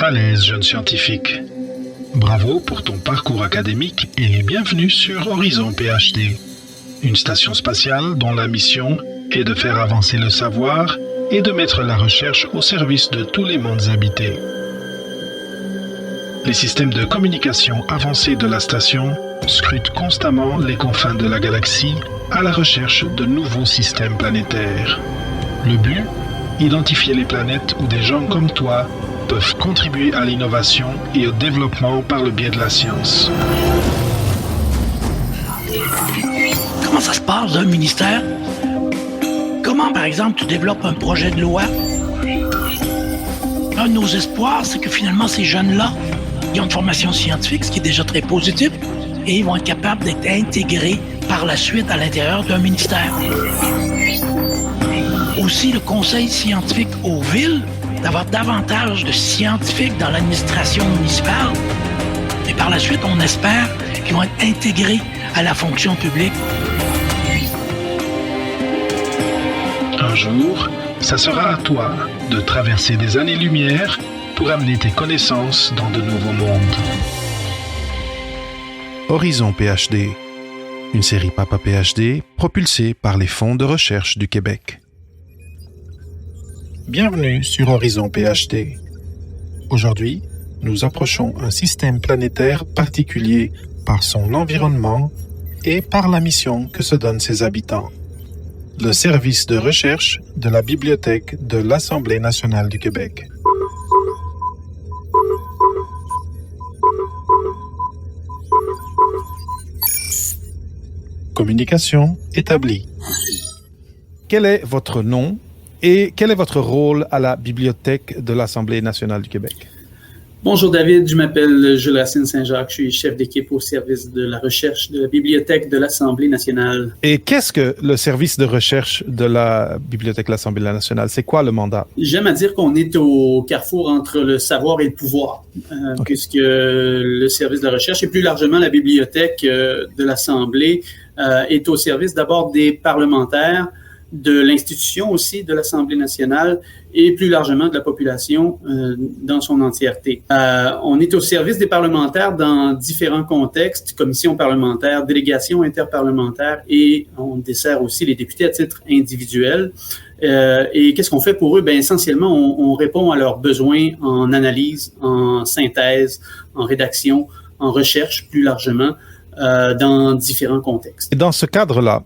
À l'aise, jeune scientifique. Bravo pour ton parcours académique et bienvenue sur Horizon PhD, une station spatiale dont la mission est de faire avancer le savoir et de mettre la recherche au service de tous les mondes habités. Les systèmes de communication avancés de la station scrutent constamment les confins de la galaxie à la recherche de nouveaux systèmes planétaires. Le but ? Identifier les planètes où des gens comme toi peuvent contribuer à l'innovation et au développement par le biais de la science. Comment ça se passe d'un ministère? Comment, par exemple, tu développes un projet de loi? Un de nos espoirs, c'est que finalement, ces jeunes-là, ils ont une formation scientifique, ce qui est déjà très positif, et ils vont être capables d'être intégrés par la suite à l'intérieur d'un ministère. Aussi, le conseil scientifique aux villes, d'avoir davantage de scientifiques dans l'administration municipale. Et par la suite, on espère qu'ils vont être intégrés à la fonction publique. Un jour, ça sera à toi de traverser des années-lumière pour amener tes connaissances dans de nouveaux mondes. Horizon PhD, une série Papa PhD propulsée par les fonds de recherche du Québec. Bienvenue sur Horizon PhD. Aujourd'hui, nous approchons un système planétaire particulier par son environnement et par la mission que se donnent ses habitants. Le service de recherche de la Bibliothèque de l'Assemblée nationale du Québec. Communication établie. Quel est votre nom et quel est votre rôle à la Bibliothèque de l'Assemblée nationale du Québec? Bonjour David, je m'appelle Jules Racine Saint-Jacques, je suis chef d'équipe au service de la recherche de la Bibliothèque de l'Assemblée nationale. Et qu'est-ce que le service de recherche de la Bibliothèque de l'Assemblée nationale? C'est quoi le mandat? J'aime à dire qu'on est au carrefour entre le savoir et le pouvoir, puisque le service de la recherche et plus largement la Bibliothèque de l'Assemblée est au service d'abord des parlementaires, de l'institution aussi de l'Assemblée nationale et plus largement de la population dans son entièreté. On est au service des parlementaires dans différents contextes, commissions parlementaires, délégations interparlementaires et on dessert aussi les députés à titre individuel. Et qu'est-ce qu'on fait pour eux? Bien, essentiellement, on répond à leurs besoins en analyse, en synthèse, en rédaction, en recherche plus largement dans différents contextes. Et dans ce cadre-là,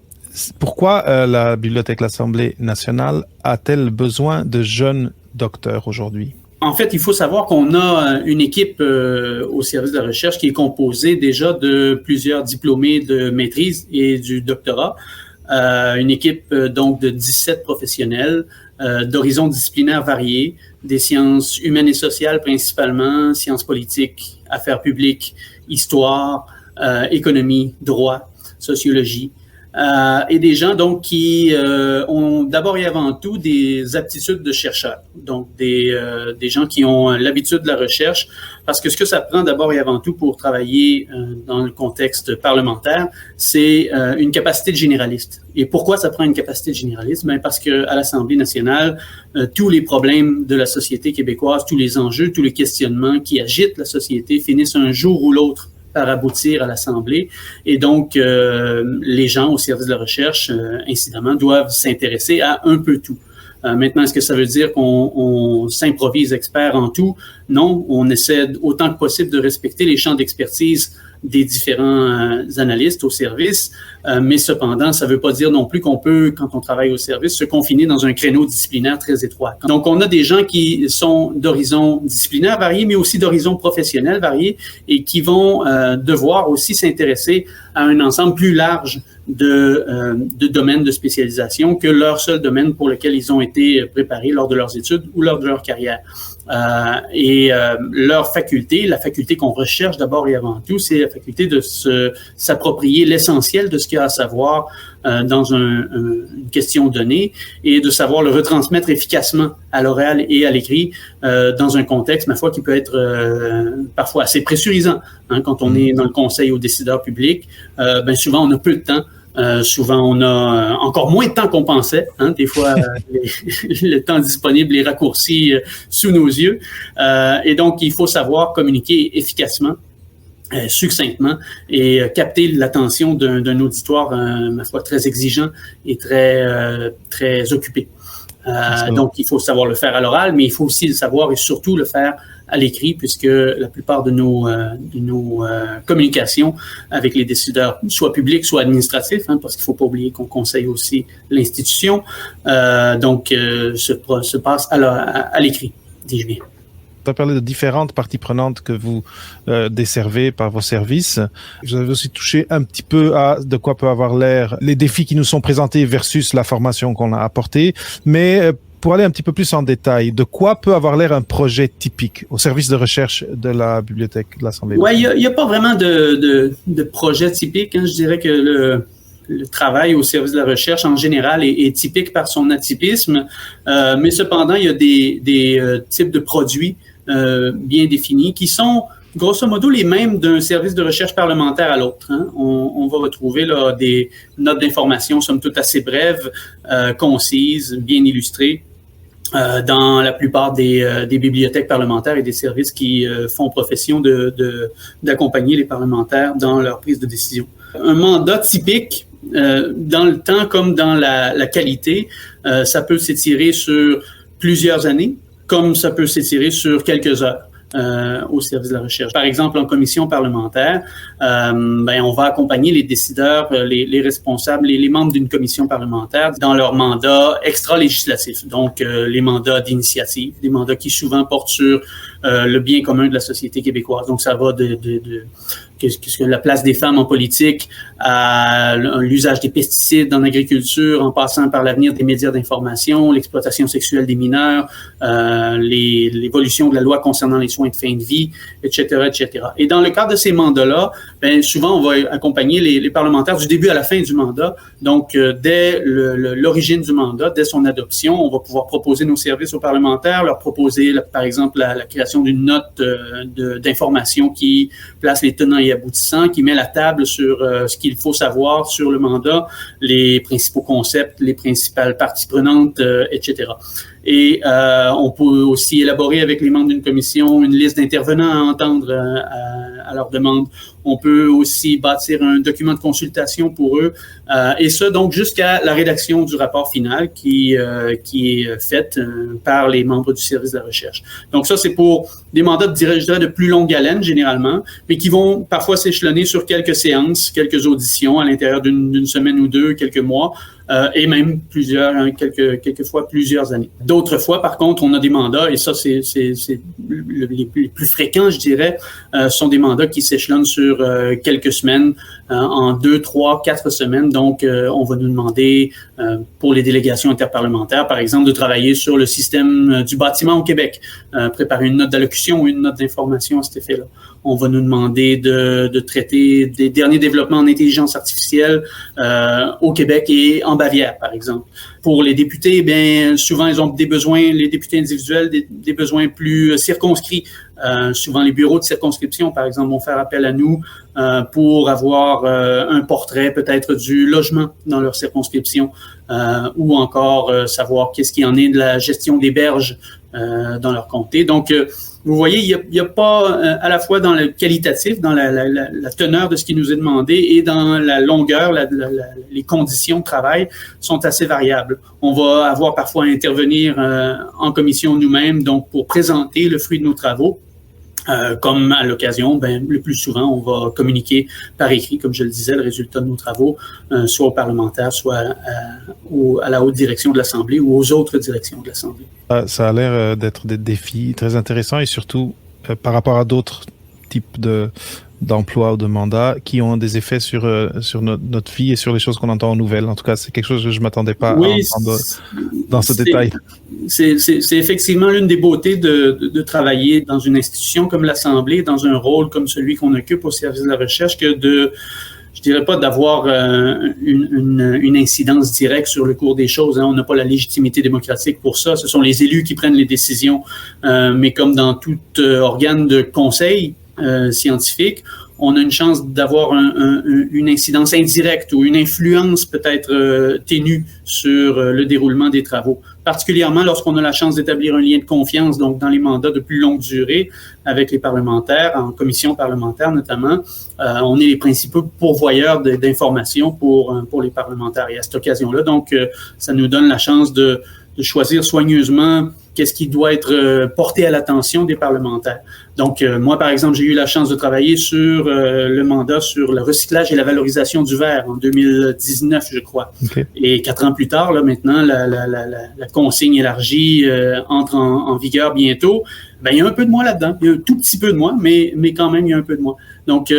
pourquoi la Bibliothèque de l'Assemblée nationale a-t-elle besoin de jeunes docteurs aujourd'hui? En fait, il faut savoir qu'on a une équipe au service de la recherche qui est composée déjà de plusieurs diplômés de maîtrise et du doctorat. Une équipe donc de 17 professionnels d'horizons disciplinaires variés, des sciences humaines et sociales principalement, sciences politiques, affaires publiques, histoire, économie, droit, sociologie. Et des gens donc qui ont d'abord et avant tout des aptitudes de chercheurs, donc des gens qui ont l'habitude de la recherche, parce que ce que ça prend d'abord et avant tout pour travailler dans le contexte parlementaire, c'est une capacité de généraliste. Et pourquoi ça prend une capacité de généraliste? Ben parce que à l'Assemblée nationale, tous les problèmes de la société québécoise, tous les enjeux, tous les questionnements qui agitent la société finissent un jour ou l'autre par aboutir à l'Assemblée. Et donc, les gens au service de la recherche, incidemment, doivent s'intéresser à un peu tout. Maintenant, est-ce que ça veut dire qu'on s'improvise expert en tout? Non, on essaie autant que possible de respecter les champs d'expertise des différents analystes au service, mais cependant, ça ne veut pas dire non plus qu'on peut, quand on travaille au service, se confiner dans un créneau disciplinaire très étroit. Donc, on a des gens qui sont d'horizons disciplinaires variés, mais aussi d'horizons professionnels variés et qui vont devoir aussi s'intéresser à un ensemble plus large de domaines de spécialisation que leur seul domaine pour lequel ils ont été préparés lors de leurs études ou lors de leur carrière. Leur faculté, la faculté qu'on recherche d'abord et avant tout, c'est la faculté de s'approprier l'essentiel de ce qu'il y a à savoir dans une question donnée et de savoir le retransmettre efficacement à l'oral et à l'écrit dans un contexte, ma foi, qui peut être parfois assez pressurisant. Quand on est dans le conseil aux décideurs publics, souvent on a peu de temps Souvent, on a encore moins de temps qu'on pensait. Des fois, le temps disponible est raccourci sous nos yeux. Et donc, il faut savoir communiquer efficacement, succinctement, et capter l'attention d'un auditoire, ma foi, très exigeant et très occupé. Donc, il faut savoir le faire à l'oral, mais il faut aussi le savoir et surtout le faire à l'écrit, puisque la plupart de nos communications avec les décideurs, soit publics, soit administratifs, parce qu'il ne faut pas oublier qu'on conseille aussi l'institution, se passe à l'écrit, dis-je bien. On a parlé de différentes parties prenantes que vous desservez par vos services. Vous avez aussi touché un petit peu à de quoi peut avoir l'air les défis qui nous sont présentés versus la formation qu'on a apportée. Mais pour aller un petit peu plus en détail, de quoi peut avoir l'air un projet typique au service de recherche de la Bibliothèque de l'Assemblée? Oui, il n'y a pas vraiment de projet typique. Je dirais que le travail au service de la recherche en général est typique par son atypisme, mais cependant, il y a des types de produits bien définis qui sont grosso modo les mêmes d'un service de recherche parlementaire à l'autre. On va retrouver là, des notes d'information, somme toute assez brèves, concises, bien illustrées, dans la plupart des bibliothèques parlementaires et des services qui font profession d'accompagner les parlementaires dans leur prise de décision. Un mandat typique, dans le temps comme dans la qualité, ça peut s'étirer sur plusieurs années, comme ça peut s'étirer sur quelques heures au service de la recherche. Par exemple, en commission parlementaire, on va accompagner les décideurs, les responsables, les membres d'une commission parlementaire dans leur mandat extra-législatif, donc les mandats d'initiative, des mandats qui souvent portent sur le bien commun de la société québécoise. Donc, ça va de qu'est-ce que la place des femmes en politique, à l'usage des pesticides en agriculture, en passant par l'avenir des médias d'information, l'exploitation sexuelle des mineurs, l'évolution de la loi concernant les soins de fin de vie, etc., etc. Et dans le cadre de ces mandats-là, souvent, on va accompagner les parlementaires du début à la fin du mandat. Donc, dès l'origine du mandat, dès son adoption, on va pouvoir proposer nos services aux parlementaires, leur proposer, par exemple, la création d'une note d'information qui place les tenants et aboutissants, qui met la table sur ce qu'il faut savoir sur le mandat, les principaux concepts, les principales parties prenantes, etc. Et on peut aussi élaborer avec les membres d'une commission une liste d'intervenants à entendre à leur demande. On peut aussi bâtir un document de consultation pour eux, et ça donc jusqu'à la rédaction du rapport final qui est faite par les membres du service de la recherche. Donc ça, c'est pour des mandats, je dirais, de plus longue haleine généralement, mais qui vont parfois s'échelonner sur quelques séances, quelques auditions à l'intérieur d'une semaine ou deux, quelques mois, et même quelquefois plusieurs années. D'autres fois, par contre, on a des mandats, et ça, c'est les plus fréquents, je dirais, sont des mandats qui s'échelonnent sur quelques semaines, en 2, 3, 4 semaines. Donc, on va nous demander, pour les délégations interparlementaires, par exemple, de travailler sur le système du bâtiment au Québec, préparer une note d'allocution ou une note d'information à cet effet-là. On va nous demander de traiter des derniers développements en intelligence artificielle au Québec et en Bavière, par exemple. Pour les députés, souvent, ils ont des besoins, les députés individuels, des besoins plus circonscrits. Souvent, les bureaux de circonscription, par exemple, vont faire appel à nous pour avoir un portrait peut-être du logement dans leur circonscription ou encore savoir qu'est-ce qu'il en est de la gestion des berges dans leur comté. Donc, vous voyez, il y a pas à la fois dans le qualitatif, dans la teneur de ce qui nous est demandé et dans la longueur, les conditions de travail sont assez variables. On va avoir parfois à intervenir en commission nous-mêmes, donc pour présenter le fruit de nos travaux. Comme à l'occasion, le plus souvent, on va communiquer par écrit, comme je le disais, le résultat de nos travaux, soit aux parlementaires, soit à la haute direction de l'Assemblée ou aux autres directions de l'Assemblée. Ça a l'air d'être des défis très intéressants et surtout par rapport à d'autres types d'emplois ou de mandats qui ont des effets sur notre vie et sur les choses qu'on entend en nouvelles. En tout cas, c'est quelque chose que je ne m'attendais pas à entendre dans ce détail. C'est effectivement l'une des beautés de travailler dans une institution comme l'Assemblée, dans un rôle comme celui qu'on occupe au service de la recherche, que je dirais pas d'avoir une incidence directe sur le cours des choses. On n'a pas la légitimité démocratique pour ça. Ce sont les élus qui prennent les décisions. Mais comme dans tout organe de conseil scientifique, on a une chance d'avoir une incidence indirecte ou une influence peut-être ténue sur le déroulement des travaux. Particulièrement lorsqu'on a la chance d'établir un lien de confiance, donc dans les mandats de plus longue durée avec les parlementaires, en commission parlementaire notamment, on est les principaux pourvoyeurs d'informations pour les parlementaires. Et à cette occasion-là, donc, ça nous donne la chance de choisir soigneusement qu'est-ce qui doit être porté à l'attention des parlementaires. Donc, moi, par exemple, j'ai eu la chance de travailler sur le mandat sur le recyclage et la valorisation du verre en 2019, je crois. Okay. Et 4 ans plus tard, là, maintenant, la consigne élargie entre en vigueur bientôt. Ben, il y a un peu de moi là-dedans. Il y a un tout petit peu de moi, mais quand même, il y a un peu de moi. Donc,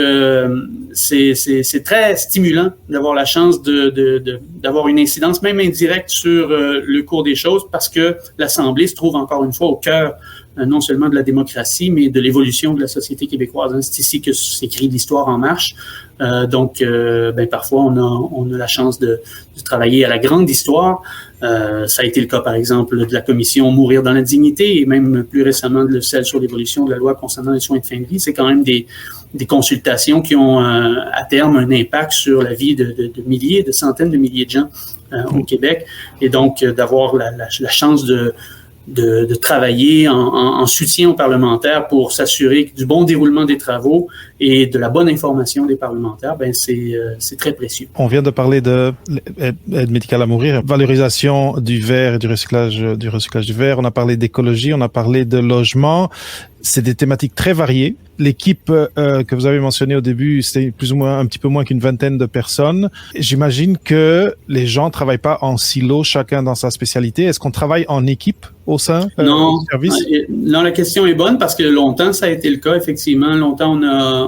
c'est très stimulant d'avoir la chance d'avoir une incidence, même indirecte, sur le cours des choses, parce que l'Assemblée se trouve encore une fois au cœur non seulement de la démocratie, mais de l'évolution de la société québécoise. C'est ici que s'écrit l'histoire en marche. Donc, parfois, on a la chance de travailler à la grande histoire. Ça a été le cas, par exemple, de la commission Mourir dans la dignité et même plus récemment de celle sur l'évolution de la loi concernant les soins de fin de vie. C'est quand même des consultations qui ont à terme un impact sur la vie de milliers, de centaines de milliers de gens au Québec. Et donc, d'avoir la chance de travailler en soutien aux parlementaires pour s'assurer du bon déroulement des travaux et de la bonne information des parlementaires, c'est très précieux. On vient de parler d'aide médicale à mourir, valorisation du verre et du recyclage du verre. On a parlé d'écologie, on a parlé de logement. C'est des thématiques très variées. L'équipe que vous avez mentionnée au début, c'était plus ou moins un petit peu moins qu'une vingtaine de personnes. J'imagine que les gens travaillent pas en silo, chacun dans sa spécialité. Est-ce qu'on travaille en équipe au sein du service? Non, la question est bonne parce que longtemps, ça a été le cas, effectivement. Longtemps,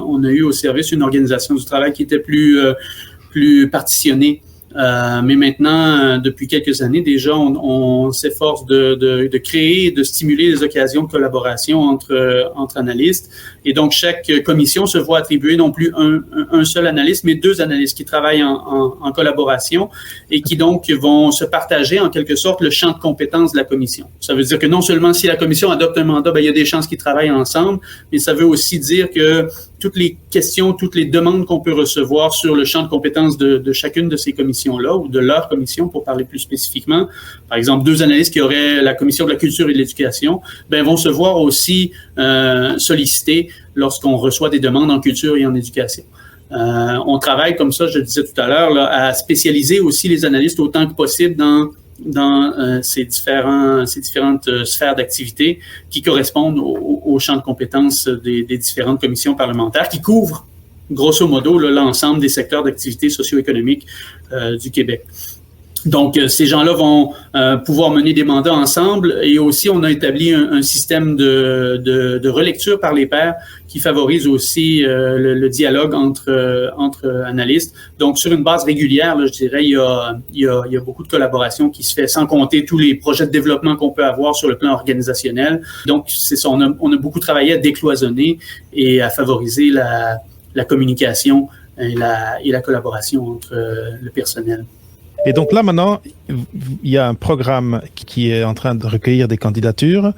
on a eu au service une organisation du travail qui était plus partitionnée. Mais maintenant, depuis quelques années déjà, on s'efforce de créer, de stimuler des occasions de collaboration entre analystes. Et donc, chaque commission se voit attribuer non plus un seul analyste, mais 2 analystes qui travaillent en collaboration et qui donc vont se partager en quelque sorte le champ de compétences de la commission. Ça veut dire que non seulement si la commission adopte un mandat, il y a des chances qu'ils travaillent ensemble, mais ça veut aussi dire que toutes les questions, toutes les demandes qu'on peut recevoir sur le champ de compétences de chacune de ces commissions-là ou de leur commission, pour parler plus spécifiquement. Par exemple, 2 analystes qui auraient la commission de la culture et de l'éducation, vont se voir aussi sollicités lorsqu'on reçoit des demandes en culture et en éducation. On travaille comme ça, je le disais tout à l'heure, là, à spécialiser aussi les analystes autant que possible dans ces différentes sphères d'activité qui correspondent au champ de compétences des différentes commissions parlementaires qui couvrent, grosso modo, l'ensemble des secteurs d'activité socio-économique du Québec. Donc, ces gens-là vont pouvoir mener des mandats ensemble et aussi, on a établi un système de relecture par les pairs qui favorise aussi le dialogue entre analystes. Donc, sur une base régulière, là, je dirais, il y a beaucoup de collaboration qui se fait, sans compter tous les projets de développement qu'on peut avoir sur le plan organisationnel. Donc, c'est ça, on a beaucoup travaillé à décloisonner et à favoriser la communication et la collaboration entre le personnel. Et donc là, maintenant, il y a un programme qui est en train de recueillir des candidatures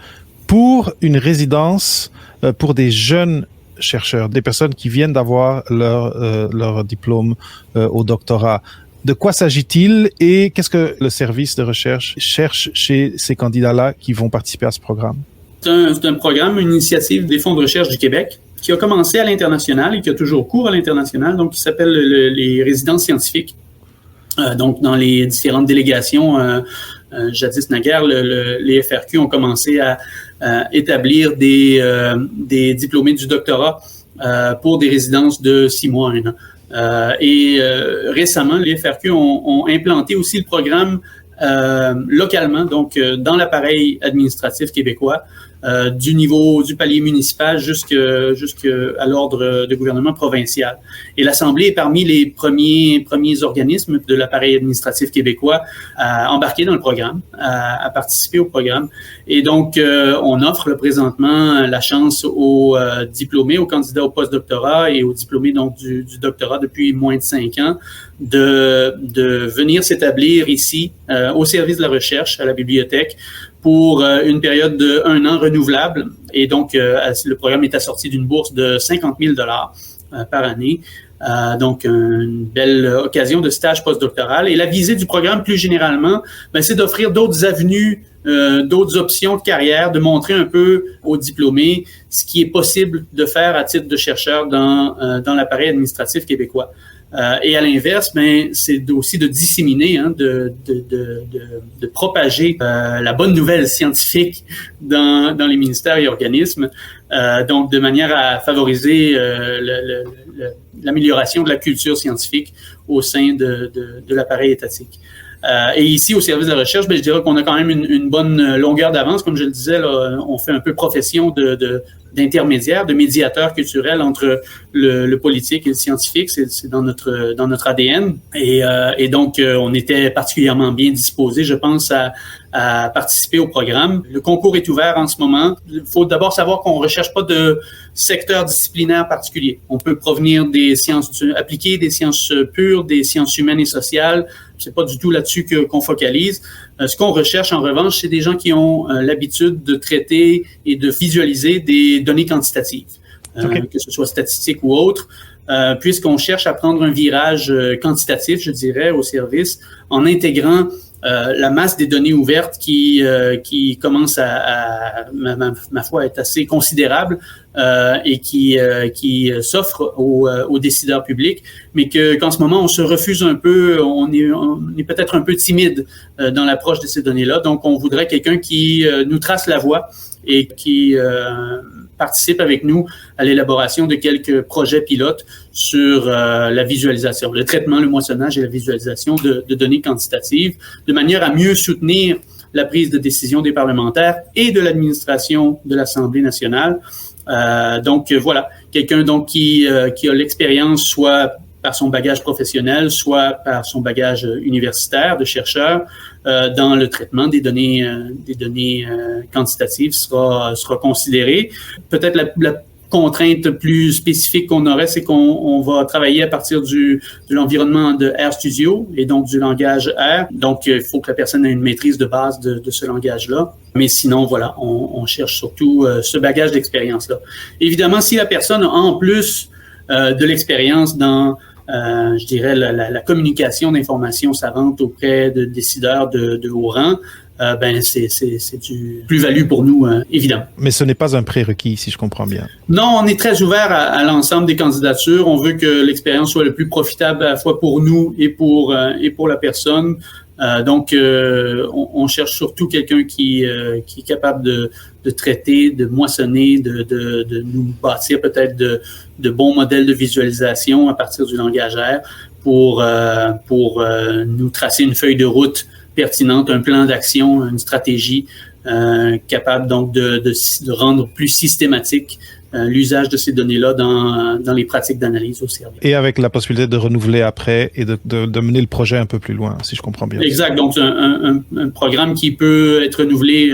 pour une résidence pour des jeunes chercheurs, des personnes qui viennent d'avoir leur diplôme au doctorat. De quoi s'agit-il et qu'est-ce que le service de recherche cherche chez ces candidats-là qui vont participer à ce programme? C'est un programme, une initiative des fonds de recherche du Québec qui a commencé à l'international et qui a toujours cours à l'international, donc qui s'appelle les résidences scientifiques. Donc, dans les différentes délégations, jadis naguère, les FRQ ont commencé à établir des diplômés du doctorat pour des résidences de 6 mois à 1 an. Et récemment, les FRQ ont implanté aussi le programme localement, donc dans l'appareil administratif québécois, du palier municipal jusqu'à l'ordre de gouvernement provincial. Et l'Assemblée est parmi les premiers organismes de l'appareil administratif québécois à embarquer dans le programme, à participer au programme. Et donc, on offre présentement la chance aux diplômés, aux candidats au post-doctorat et aux diplômés donc du doctorat depuis moins de 5 ans de venir s'établir ici au service de la recherche à la bibliothèque pour une période de 1 an renouvelable. Et donc, le programme est assorti d'une bourse de 50 000 $. par année. Donc, une belle occasion de stage postdoctoral. Et la visée du programme, plus généralement, c'est d'offrir d'autres avenues, d'autres options de carrière, de montrer un peu aux diplômés ce qui est possible de faire à titre de chercheur dans l'appareil administratif québécois. Et à l'inverse, c'est aussi de disséminer, de propager la bonne nouvelle scientifique dans les ministères et organismes, donc de manière à favoriser l'amélioration de la culture scientifique au sein de l'appareil étatique. Et ici, au service de la recherche, je dirais qu'on a quand même une bonne longueur d'avance. Comme je le disais, là, on fait un peu profession d'intermédiaire, de médiateur culturel entre le politique et le scientifique. C'est dans notre ADN. Et donc, on était particulièrement bien disposés, je pense, à participer au programme. Le concours est ouvert en ce moment. Il faut d'abord savoir qu'on ne recherche pas de secteur disciplinaire particulier. On peut provenir des sciences appliquées, des sciences pures, des sciences humaines et sociales. C'est pas du tout là-dessus qu'on focalise. Ce qu'on recherche, en revanche, c'est des gens qui ont l'habitude de traiter et de visualiser des données quantitatives, que ce soit statistiques ou autres, puisqu'on cherche à prendre un virage quantitatif, je dirais, au service, en intégrant la masse des données ouvertes qui commence ma foi, à être assez considérable et qui s'offre aux décideurs publics, mais qu'en ce moment, on se refuse un peu, on est peut-être un peu timide dans l'approche de ces données-là. Donc, on voudrait quelqu'un qui nous trace la voie et qui participe avec nous à l'élaboration de quelques projets pilotes sur la visualisation, le traitement, le moissonnage et la visualisation de données quantitatives, de manière à mieux soutenir la prise de décision des parlementaires et de l'administration de l'Assemblée nationale. Donc voilà, quelqu'un donc qui a l'expérience soit par son bagage professionnel, soit par son bagage universitaire de chercheur dans le traitement des données quantitatives sera considéré. Peut-être la contrainte plus spécifique qu'on aurait, c'est qu'on va travailler à partir de l'environnement de RStudio et donc du langage R. Donc, il faut que la personne ait une maîtrise de base de ce langage-là. Mais sinon, voilà, on cherche surtout ce bagage d'expérience-là. Évidemment, si la personne a en plus de l'expérience dans je dirais la communication d'informations savantes auprès de décideurs de haut rang, c'est du plus-value pour nous, évidemment. Mais ce n'est pas un prérequis, si je comprends bien. Non, on est très ouvert à l'ensemble des candidatures. On veut que l'expérience soit le plus profitable à la fois pour nous et pour la personne. Donc, on cherche surtout quelqu'un qui est capable de traiter, de moissonner, de nous bâtir peut-être de bons modèles de visualisation à partir du langage R pour nous tracer une feuille de route pertinente, un plan d'action, une stratégie capable donc de rendre plus systématique l'usage de ces données-là dans les pratiques d'analyse au service. Et avec la possibilité de renouveler après et de mener le projet un peu plus loin, si je comprends bien. Exact. Donc, c'est un programme qui peut être renouvelé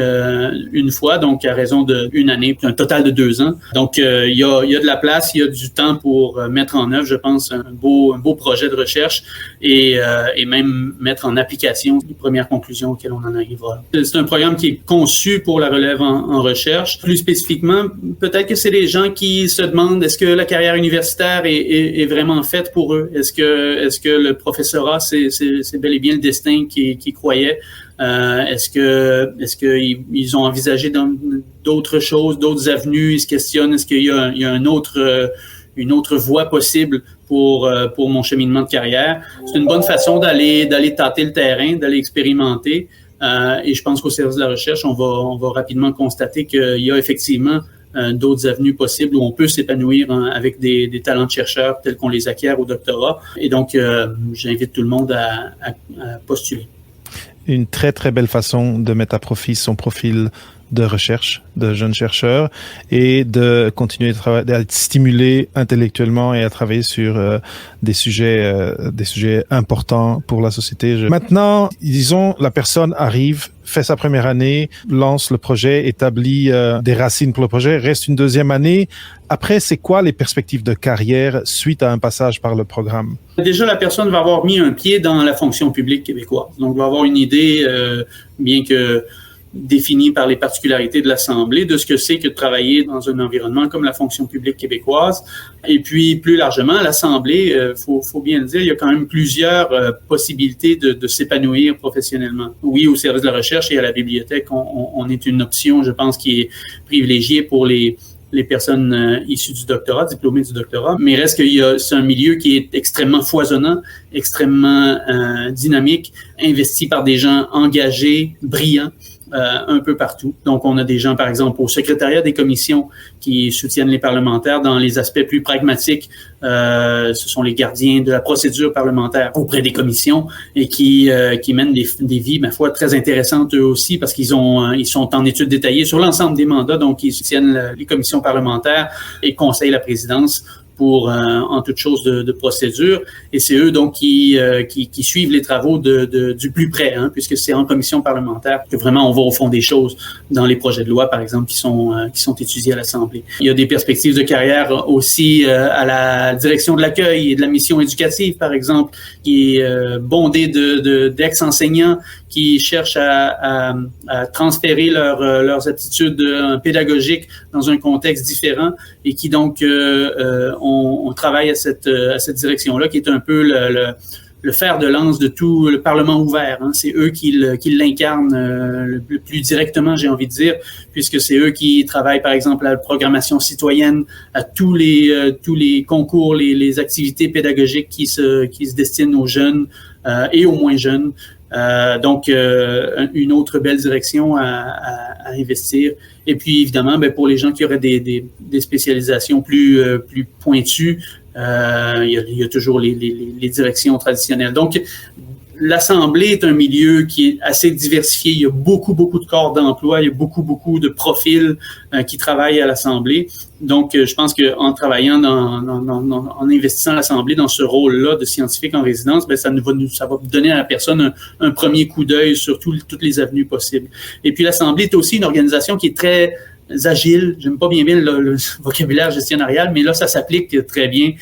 une fois, donc à raison d'une année, un total de 2 ans. Donc, il y a de la place, il y a du temps pour mettre en œuvre, je pense, un beau projet de recherche et même mettre en application les premières conclusions auxquelles on en arrivera. C'est un programme qui est conçu pour la relève en recherche. Plus spécifiquement, peut-être que c'est les gens qui se demandent est-ce que la carrière universitaire est vraiment faite pour eux? Est-ce que le professorat, c'est bel et bien le destin qu'ils croyaient? Est-ce qu'ils ont envisagé d'autres choses, d'autres avenues? Ils se questionnent, est-ce qu'il y a une autre voie possible pour mon cheminement de carrière? C'est une bonne façon d'aller tâter le terrain, d'aller expérimenter. Et je pense qu'au service de la recherche, on va rapidement constater qu'il y a effectivement d'autres avenues possibles où on peut s'épanouir avec des talents de chercheurs tels qu'on les acquiert au doctorat. Et donc, j'invite tout le monde à postuler. Une très, très belle façon de mettre à profit son profil de recherche, de jeune chercheur, et de continuer à être stimulé intellectuellement et à travailler sur des sujets importants pour la société. Maintenant, disons, la personne arrive, fait sa première année, lance le projet, établit des racines pour le projet, reste une deuxième année. Après, c'est quoi les perspectives de carrière suite à un passage par le programme? Déjà, la personne va avoir mis un pied dans la fonction publique québécoise. Donc, va avoir une idée, bien que définie par les particularités de l'Assemblée, de ce que c'est que de travailler dans un environnement comme la fonction publique québécoise. Et puis, plus largement, l'Assemblée, faut bien le dire, il y a quand même plusieurs possibilités de s'épanouir professionnellement. Oui, au service de la recherche et à la bibliothèque, on est une option, je pense, qui est privilégiée pour les personnes issues du doctorat, diplômées du doctorat, mais reste c'est un milieu qui est extrêmement foisonnant, extrêmement dynamique, investi par des gens engagés, brillants, un peu partout. Donc, on a des gens, par exemple, au secrétariat des commissions qui soutiennent les parlementaires dans les aspects plus pragmatiques. Ce sont les gardiens de la procédure parlementaire auprès des commissions et qui mènent des vies, ma foi, très intéressantes eux aussi parce ils sont en études détaillées sur l'ensemble des mandats. Donc, ils soutiennent les commissions parlementaires et conseillent la présidence pour en toute chose de procédure, et c'est eux donc qui suivent les travaux du plus près, puisque c'est en commission parlementaire que vraiment on va au fond des choses dans les projets de loi, par exemple, qui sont étudiés à l'Assemblée. Il y a des perspectives de carrière aussi à la direction de l'accueil et de la mission éducative, par exemple, qui est bondée d'ex-enseignants qui cherchent à transférer leurs aptitudes pédagogiques dans un contexte différent et qui donc on travaille à cette direction-là qui est un peu le fer de lance de tout le Parlement ouvert. C'est eux qui l'incarnent le plus directement, j'ai envie de dire, puisque c'est eux qui travaillent, par exemple, à la programmation citoyenne, à tous les concours, les activités pédagogiques qui se destinent aux jeunes et aux moins jeunes. Donc, une autre belle direction à investir. Et puis, évidemment, pour les gens qui auraient des spécialisations plus pointues, il y a toujours les directions traditionnelles. Donc, l'Assemblée est un milieu qui est assez diversifié. Il y a beaucoup de corps d'emploi, il y a beaucoup de profils qui travaillent à l'Assemblée. Donc, je pense qu'en travaillant en investissant l'Assemblée dans ce rôle-là de scientifique en résidence, ça va donner à la personne un premier coup d'œil sur toutes les avenues possibles. Et puis, l'Assemblée est aussi une organisation qui est très agile. J'aime pas bien le vocabulaire gestionnaire, mais là, ça s'applique très bien.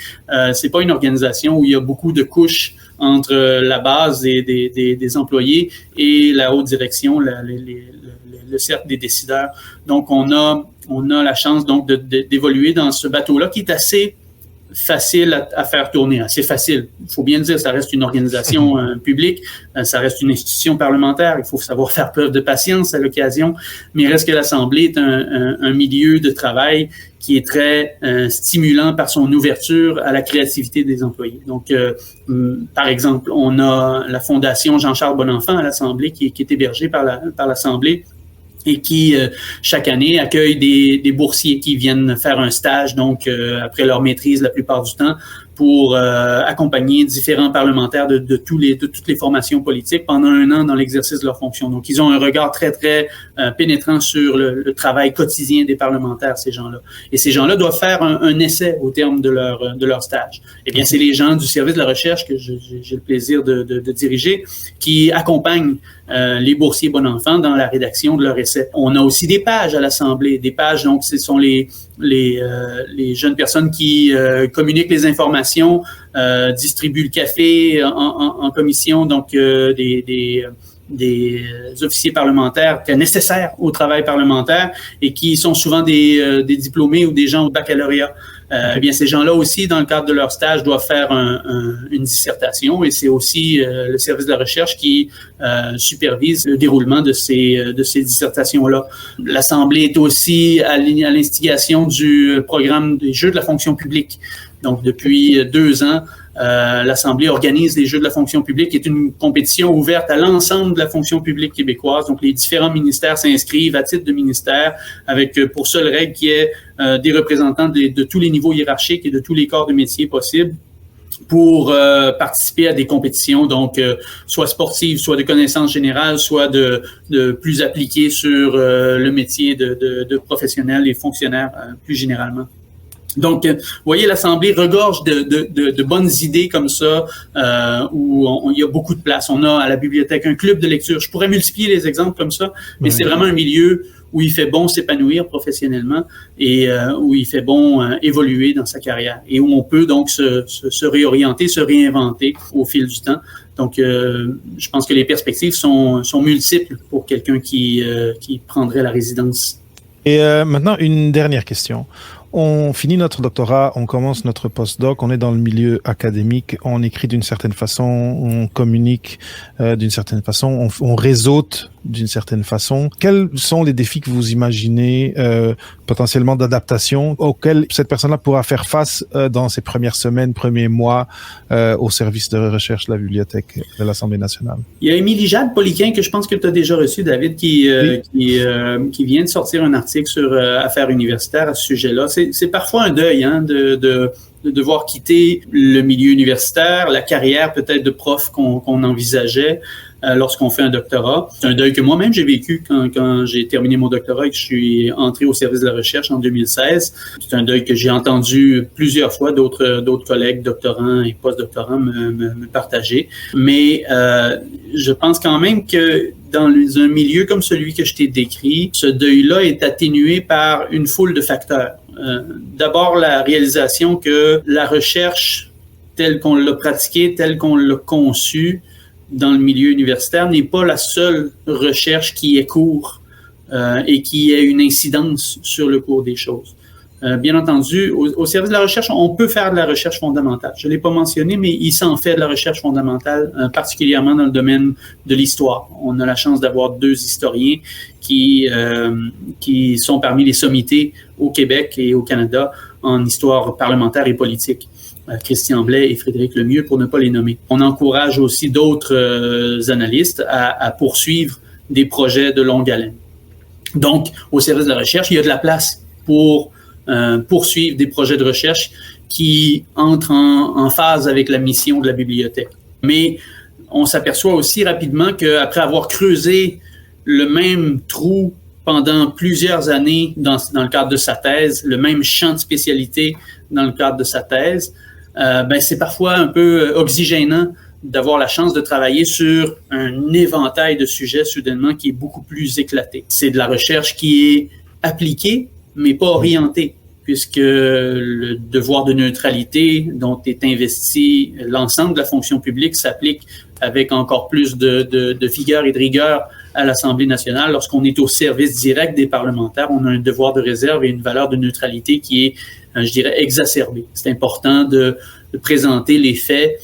C'est pas une organisation où il y a beaucoup de couches entre la base des employés et la haute direction, le cercle des décideurs. Donc, on a la chance donc d'évoluer dans ce bateau-là qui est assez facile à faire tourner, assez facile. Il faut bien le dire, ça reste une organisation publique, ça reste une institution parlementaire, il faut savoir faire preuve de patience à l'occasion, mais il reste que l'Assemblée est un milieu de travail qui est très stimulant par son ouverture à la créativité des employés. Donc, par exemple, on a la Fondation Jean-Charles Bonenfant à l'Assemblée qui est hébergée par l'Assemblée et qui, chaque année, accueille des boursiers qui viennent faire un stage, donc après leur maîtrise la plupart du temps, pour accompagner différents parlementaires de toutes les formations politiques pendant 1 an dans l'exercice de leurs fonctions. Donc, ils ont un regard très, très pénétrant sur le travail quotidien des parlementaires, ces gens-là. Et ces gens-là doivent faire un essai au terme de leur stage. Eh bien, c'est les gens du service de la recherche que j'ai le plaisir de diriger qui accompagnent les boursiers Bonenfant dans la rédaction de leur essai. On a aussi des pages à l'Assemblée. Des pages, donc, ce sont les jeunes personnes qui communiquent les informations, distribuent le café en commission, donc des officiers parlementaires très nécessaires au travail parlementaire et qui sont souvent des diplômés ou des gens au baccalauréat. Eh bien, ces gens-là aussi, dans le cadre de leur stage, doivent faire une dissertation et c'est aussi le service de la recherche qui supervise le déroulement de ces dissertations-là. L'Assemblée est aussi à l'instigation du programme des Jeux de la fonction publique. Donc, depuis 2 ans, l'Assemblée organise les Jeux de la fonction publique, qui est une compétition ouverte à l'ensemble de la fonction publique québécoise. Donc, les différents ministères s'inscrivent à titre de ministère avec pour seule règle qu'il y ait des représentants de tous les niveaux hiérarchiques et de tous les corps de métier possibles pour participer à des compétitions, donc soit sportives, soit de connaissances générales, soit de plus appliquées sur le métier de professionnels et fonctionnaires plus généralement. Donc, vous voyez, l'Assemblée regorge de bonnes idées comme ça, où il y a beaucoup de place. On a à la bibliothèque un club de lecture. Je pourrais multiplier les exemples comme ça, mais c'est vraiment un milieu où il fait bon s'épanouir professionnellement et où il fait bon évoluer dans sa carrière et où on peut donc se réorienter, se réinventer au fil du temps. Donc, je pense que les perspectives sont multiples pour quelqu'un qui prendrait la résidence. Et maintenant, une dernière question. On finit notre doctorat, on commence notre postdoc, on est dans le milieu académique, on écrit d'une certaine façon, on communique d'une certaine façon, on réseaute d'une certaine façon. Quels sont les défis que vous imaginez potentiellement d'adaptation auxquels cette personne-là pourra faire face dans ses premières semaines, premiers mois au service de recherche de la bibliothèque de l'Assemblée nationale? Il y a Émilie Jade Poliquin, que je pense que tu as déjà reçu, David, qui vient de sortir un article sur Affaires universitaires à ce sujet-là. C'est parfois un deuil de devoir quitter le milieu universitaire, la carrière peut-être de prof qu'on envisageait lorsqu'on fait un doctorat. C'est un deuil que moi-même j'ai vécu quand j'ai terminé mon doctorat et que je suis entré au service de la recherche en 2016. C'est un deuil que j'ai entendu plusieurs fois d'autres collègues doctorants et post-doctorants me partager. Mais je pense quand même que dans un milieu comme celui que je t'ai décrit, ce deuil-là est atténué par une foule de facteurs. D'abord, la réalisation que la recherche telle qu'on l'a pratiquée, telle qu'on l'a conçue dans le milieu universitaire n'est pas la seule recherche qui est cours et qui ait une incidence sur le cours des choses. Bien entendu, au service de la recherche, on peut faire de la recherche fondamentale. Je ne l'ai pas mentionné, mais il s'en fait de la recherche fondamentale, particulièrement dans le domaine de l'histoire. On a la chance d'avoir 2 historiens qui sont parmi les sommités au Québec et au Canada en histoire parlementaire et politique. Christian Blais et Frédéric Lemieux, pour ne pas les nommer. On encourage aussi d'autres analystes à poursuivre des projets de longue haleine. Donc, au service de la recherche, il y a de la place pour poursuivre des projets de recherche qui entrent en phase avec la mission de la bibliothèque. Mais on s'aperçoit aussi rapidement qu'après avoir creusé le même trou pendant plusieurs années dans le cadre de sa thèse, le même champ de spécialité dans le cadre de sa thèse, c'est parfois un peu oxygénant d'avoir la chance de travailler sur un éventail de sujets soudainement qui est beaucoup plus éclaté. C'est de la recherche qui est appliquée, mais pas orientée, puisque le devoir de neutralité dont est investi l'ensemble de la fonction publique s'applique avec encore plus de vigueur et de rigueur à l'Assemblée nationale. Lorsqu'on est au service direct des parlementaires, on a un devoir de réserve et une valeur de neutralité qui est, je dirais, exacerbée. C'est important de présenter les faits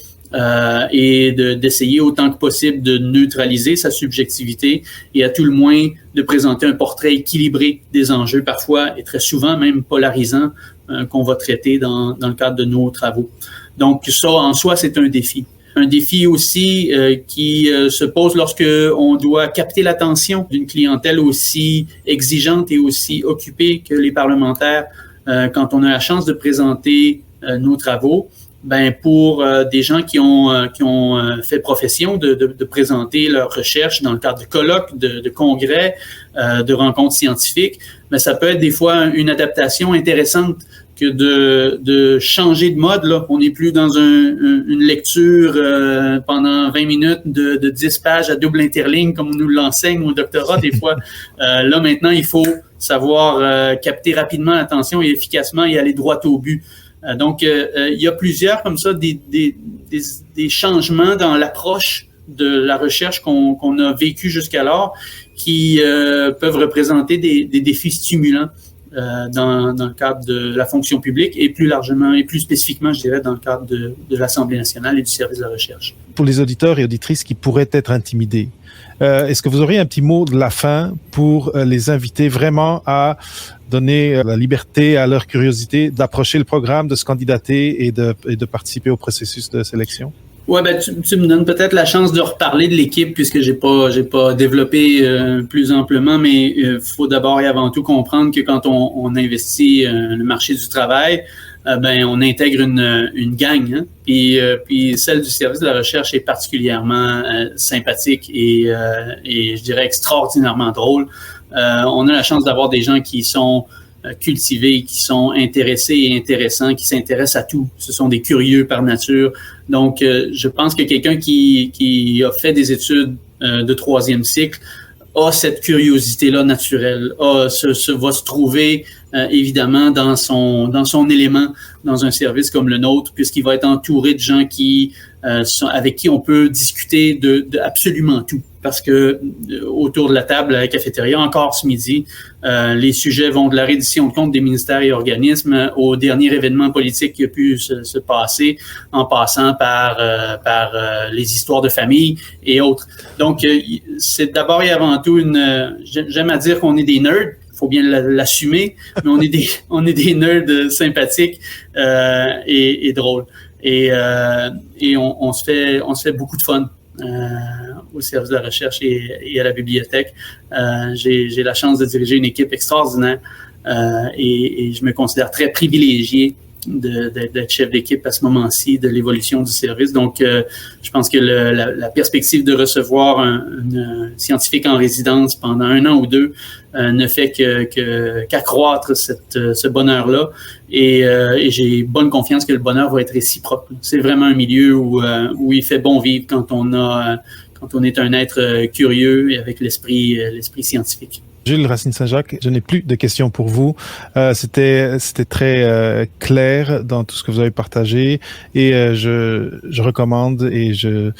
et d'essayer autant que possible de neutraliser sa subjectivité et à tout le moins de présenter un portrait équilibré des enjeux, parfois et très souvent même polarisants, qu'on va traiter dans le cadre de nos travaux. Donc ça, en soi, c'est un défi. Un défi aussi qui se pose lorsque on doit capter l'attention d'une clientèle aussi exigeante et aussi occupée que les parlementaires quand on a la chance de présenter nos travaux. Pour des gens qui ont fait profession de présenter leurs recherches dans le cadre de colloques, de congrès, de rencontres scientifiques, ça peut être des fois une adaptation intéressante que de changer de mode. Là. On n'est plus dans une lecture pendant 20 minutes de 10 pages à double interligne comme on nous l'enseigne au doctorat des fois. Là, maintenant, il faut savoir capter rapidement l'attention et efficacement et aller droit au but. Donc, il y a plusieurs comme ça des changements dans l'approche de la recherche qu'on a vécu jusqu'alors qui peuvent représenter des défis stimulants dans le cadre de la fonction publique et plus largement et plus spécifiquement, je dirais, dans le cadre de l'Assemblée nationale et du service de la recherche. Pour les auditeurs et auditrices qui pourraient être intimidés, est-ce que vous auriez un petit mot de la fin pour les inviter vraiment à donner la liberté à leur curiosité d'approcher le programme, de se candidater et de participer au processus de sélection? Ouais, tu me donnes peut-être la chance de reparler de l'équipe puisque j'ai pas développé plus amplement, mais faut d'abord et avant tout comprendre que quand on investit le marché du travail, on intègre une gang, hein? Puis celle du service de la recherche est particulièrement sympathique et je dirais extraordinairement drôle. On a la chance d'avoir des gens qui sont cultivés, qui sont intéressés et intéressants, qui s'intéressent à tout. Ce sont des curieux par nature. Donc, je pense que quelqu'un qui a fait des études de 3e cycle a cette curiosité-là naturelle, va se trouver évidemment dans son élément dans un service comme le nôtre, puisqu'il va être entouré de gens avec qui on peut discuter de absolument tout. Parce que autour de la table à la cafétéria, encore ce midi, les sujets vont de la reddition de comptes des ministères et organismes au dernier événement politique qui a pu se passer, en passant par les histoires de famille et autres. Donc, c'est d'abord et avant tout j'aime à dire qu'on est des nerds. Faut bien l'assumer, mais on est des nerds sympathiques et drôles. Et on se fait beaucoup de fun au service de la recherche et à la bibliothèque. J'ai la chance de diriger une équipe extraordinaire et je me considère très privilégié d'être chef d'équipe à ce moment-ci de l'évolution du service. Donc, je pense que la perspective de recevoir un scientifique en résidence pendant 1 an ou 2 ne fait qu'accroître ce bonheur-là. Et j'ai bonne confiance que le bonheur va être réciproque. C'est vraiment un milieu où il fait bon vivre quand on est un être curieux et avec l'esprit scientifique. Jules Racine-Saint-Jacques, je n'ai plus de questions pour vous. C'était très clair dans tout ce que vous avez partagé et je recommande et je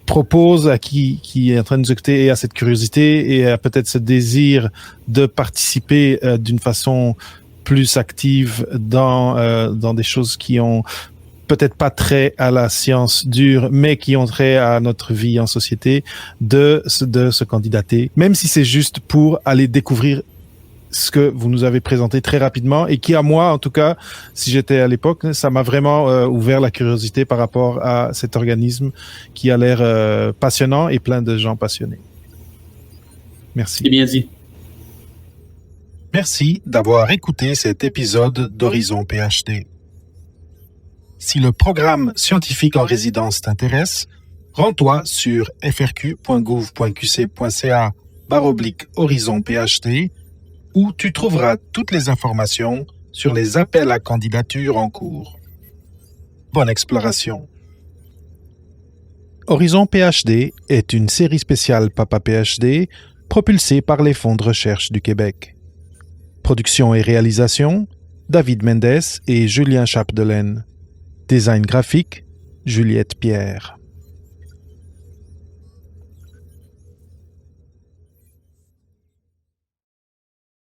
propose à qui est en train de nous écouter et à cette curiosité et à peut-être ce désir de participer d'une façon plus active dans des choses qui ont peut-être pas trait à la science dure, mais qui ont trait à notre vie en société, de se candidater, même si c'est juste pour aller découvrir ce que vous nous avez présenté très rapidement et qui, à moi, en tout cas, si j'étais à l'époque, ça m'a vraiment ouvert la curiosité par rapport à cet organisme qui a l'air passionnant et plein de gens passionnés. Merci. C'est bien dit. Merci d'avoir écouté cet épisode d'Horizon PhD. Si le programme scientifique en résidence t'intéresse, rends-toi sur frq.gouv.qc.ca/Horizon PhD où tu trouveras toutes les informations sur les appels à candidature en cours. Bonne exploration. Horizon PhD est une série spéciale Papa PhD propulsée par les fonds de recherche du Québec. Production et réalisation, David Mendes et Julien Chapdelaine. Design graphique, Juliette Pierre.